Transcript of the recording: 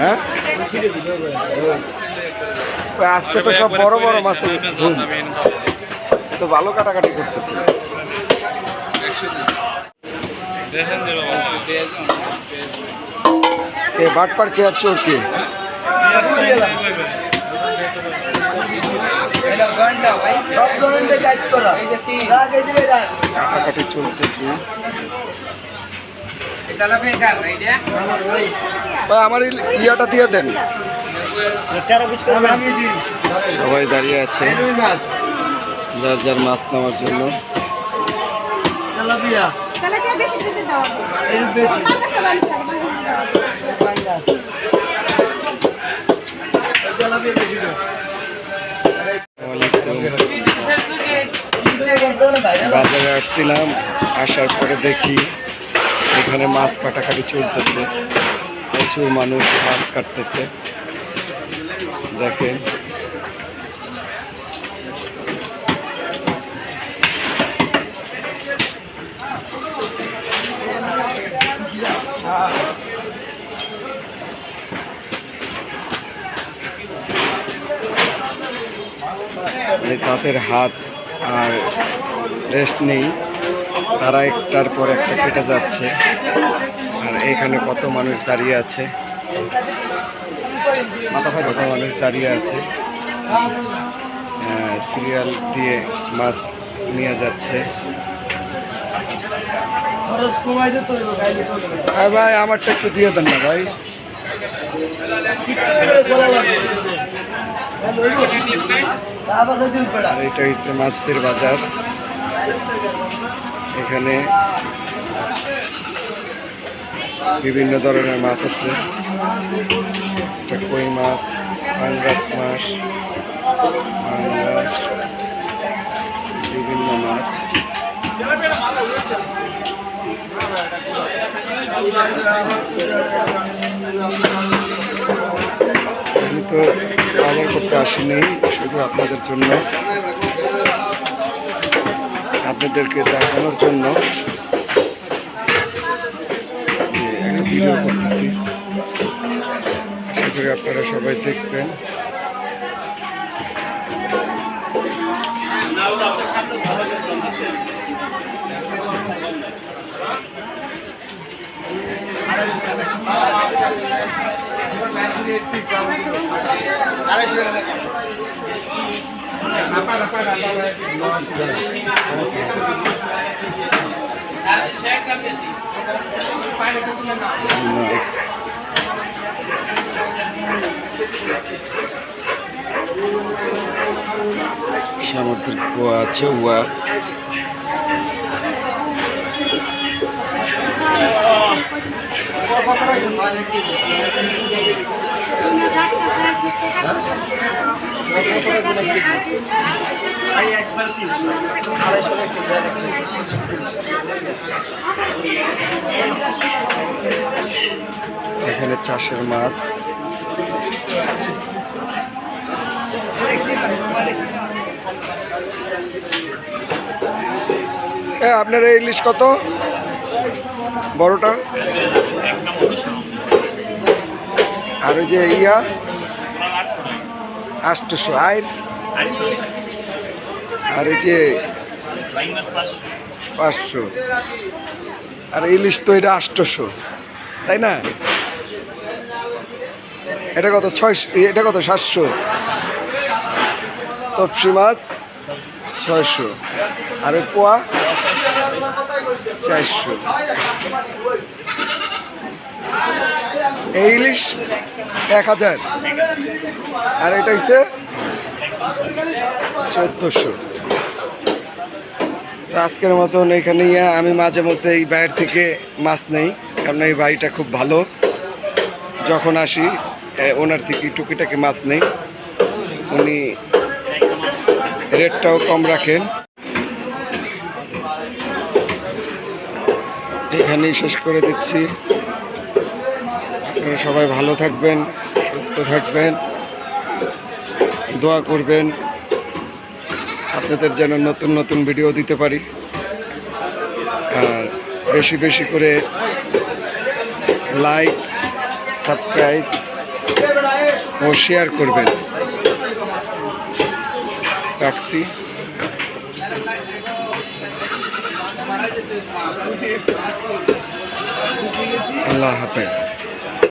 হ্যাঁ, আজকে তো সব বড় বড় মাছের ধুম, তো ভালো কাটাকাটি করতেছে। এ বাটপার কে আর চোর কে? কাটাকাটি চলতেছে। ভাই আমার ইয়াটা দিয়ে দেন। সবাই দাঁড়িয়ে আছে যার যার মাছ নেওয়ার জন্য। বাজারে আসছিলাম, আসার পরে দেখি এখানে মাছ কাটাকাটি চলতেছে, প্রচুর মানুষ মাছ কাটতেছে। দেখেন তাদের হাত আর রেস্ট নেই, তারা একটার পর একটা কেটে যাচ্ছে। আর এখানে কত মানুষ দাঁড়িয়ে আছে, কত মানুষ দাঁড়িয়ে আছে, সিরিয়াল দিয়ে মাছ নিয়ে যাচ্ছে। হ্যাঁ ভাই, আমারটা একটু দিয়ে দেন না ভাই। আর এটা হচ্ছে মাছের বাজার। এখানে বিভিন্ন ধরনের মাছ আছে, এটা কই মাছ, পাঙ্গাস মাছ, পাঙ্গাস, বিভিন্ন মাছ। আমি তো বাজার করতে আসিনি, শুধু আপনাদের জন্য, আপনাদেরকে দেখানোর জন্য ভিডিও করতেছি। আশা করি আপনারা সবাই দেখবেন। সামুদ্রিক পোয়া, চৌয়া, এখানে চাষের মাছ। আপনার এই ইলিশ কত বড়টা? আর ওই যে ইয়া 800, আর ওই যে 500, আর ইলিশ তো এটা 800, তাই না? এটা কত? 600, এটা কত? 700। তপসি মাছ 600, আর ওই পোয়া 400। এই ইলিশ 1000, আর এটা হচ্ছে 1400। আজকের মতন এখানে আমি মাঝে মধ্যে এই বাইরে থেকে মাছ নেই, কারণ এই ভাইটা খুব ভালো, যখন আসি ওনার থেকে টুকিটাকি মাছ নেই, উনি রেটটাও কম রাখেন। এখানেই শেষ করে দিচ্ছি। আপনারা সবাই ভালো থাকবেন, সুস্থ থাকবেন, দোয়া করবেন আপনাদের যেন নতুন নতুন ভিডিও দিতে পারি। আর বেশি বেশি করে লাইক, সাবস্ক্রাইব ও শেয়ার করবেন। রাখছি। আল্লাহ হাফেজ।